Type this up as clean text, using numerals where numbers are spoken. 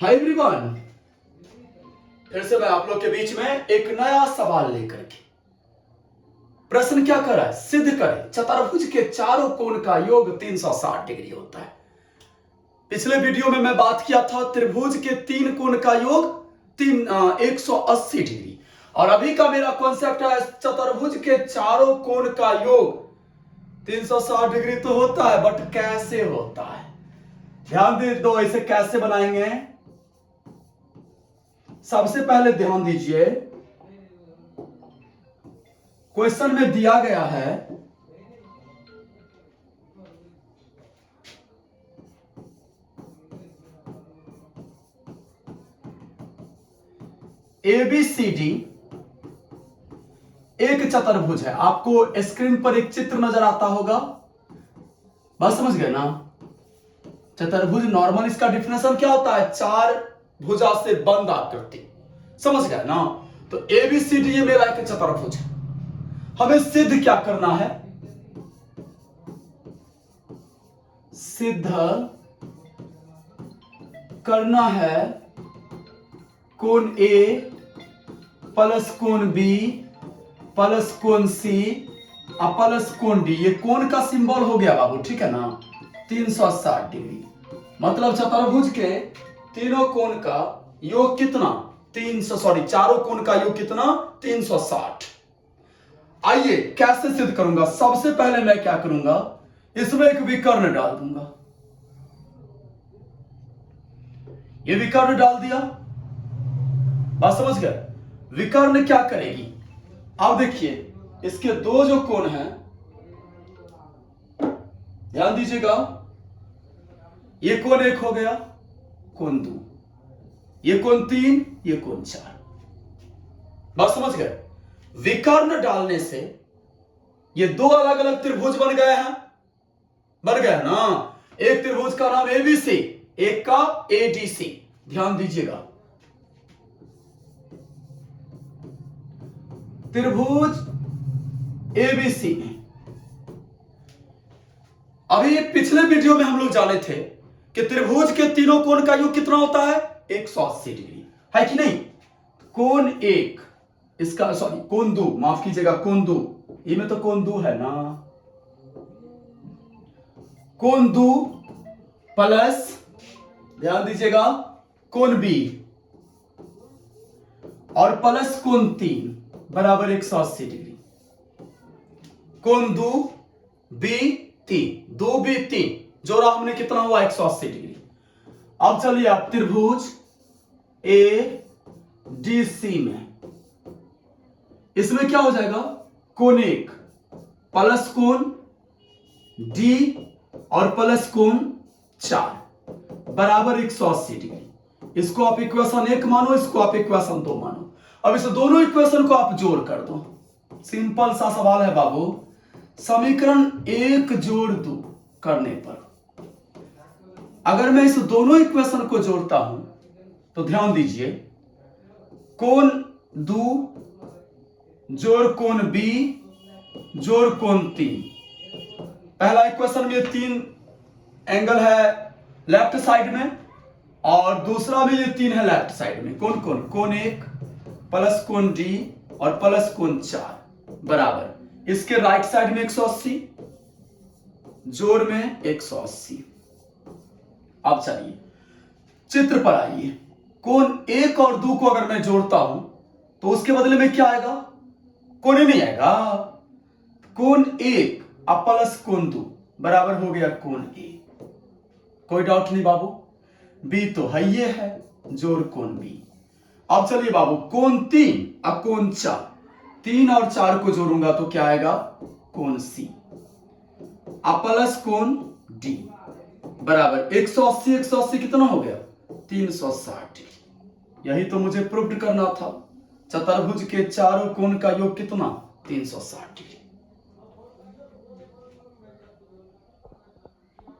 Hi everyone, फिर से मैं आप लोग के बीच में एक नया सवाल लेकर के। प्रश्न क्या कर रहा है? सिद्ध करें चतुर्भुज के चारों कोण का योग 360 डिग्री होता है। पिछले वीडियो में मैं बात किया था त्रिभुज के तीन कोण का योग 180 डिग्री, और अभी का मेरा कॉन्सेप्ट है चतुर्भुज के चारों कोण का योग 360 डिग्री तो होता है, बट कैसे होता है? ध्यान दे दो, इसे कैसे बनाएंगे। सबसे पहले ध्यान दीजिए, क्वेश्चन में दिया गया है ABCD एक चतुर्भुज है। आपको स्क्रीन पर एक चित्र नजर आता होगा, बस समझ गए ना? चतुर्भुज नॉर्मल इसका डिफिनेशन क्या होता है? चार भुजा से बंद आकृति, समझ गए ना? तो ABCD ये मेरा एक चतुर्भुज है। हमें सिद्ध क्या करना है? सिद्ध करना है कोण A प्लस कोण B प्लस कोण C प्लस कोण D। ये कोण का सिंबल हो गया बाबू, ठीक है ना? 360 डिग्री। मतलब चतुर्भुज के तीनों कोण का योग कितना? चारों कोण का योग कितना? 360। आइए कैसे सिद्ध करूंगा। सबसे पहले मैं क्या करूंगा, इसमें एक विकर्ण डाल दूंगा। ये विकर्ण डाल दिया, बात समझ गए? विकर्ण क्या करेगी? अब देखिए, इसके दो जो कोण हैं, ध्यान दीजिएगा, ये कोण एक हो गया, कोण दो, ये कोण तीन, ये कोण चार। बात समझ गए? विकर्ण डालने से ये दो अलग अलग त्रिभुज बन गए हैं, बन गया ना? एक त्रिभुज का नाम ABC, एक का ADC। ध्यान दीजिएगा, त्रिभुज ABC में अभी पिछले वीडियो में हम लोग जाने थे कि त्रिभुज के तीनों कोण का योग कितना होता है? 180 डिग्री, है कि नहीं? कोण एक, इसका सॉरी कोण दो, माफ कीजिएगा, कोण दो, ये में तो कोण दो है ना? कोण दो प्लस, ध्यान दीजिएगा, कोण B और प्लस कोण तीन बराबर 180 डिग्री। कोण दो B तीन, 2B3 जोड़ा हमने, कितना हुआ? 180 डिग्री। अब चलिए आप त्रिभुज ADC में, इसमें क्या हो जाएगा? कोण एक प्लस कोण D और प्लस कोण चार बराबर 180 डिग्री। इसको आप इक्वेशन 1 मानो, इसको आप इक्वेशन 2 मानो। अब इस दोनों इक्वेशन को आप जोड़ कर दो। सिंपल सा सवाल है बाबू, समीकरण 1 जोड़ दो करने पर अगर मैं इस दोनों इक्वेशन को जोड़ता हूं तो ध्यान दीजिए, कोण दो जोड़ कोण B जोड़ कोण तीन। पहला इक्वेशन में ये तीन एंगल है लेफ्ट साइड में, और दूसरा में ये तीन है लेफ्ट साइड में। कौन कौन? कोण एक प्लस कोण D और प्लस कोण चार बराबर, इसके राइट साइड में 180 जोड़ में 180। अब चलिए चित्र पर आइए। कोण एक और दो को अगर मैं जोड़ता हूं तो उसके बदले में क्या आएगा? कोण ही नहीं आएगा। कोण एक अब प्लस कोण दो बराबर हो गया कोण A। कोई डाउट नहीं बाबू? B तो है, ये है, जोड़ कोण B। अब चलिए बाबू, कोण तीन अब कोण चार, तीन और चार को जोड़ूंगा तो क्या आएगा? कोण C अब प्लस कोण D बराबर 180 180 कितना हो गया? 360 डिग्री। यही तो मुझे प्रूव करना था, चतुर्भुज के चारों कोण का योग कितना? 360 डिग्री।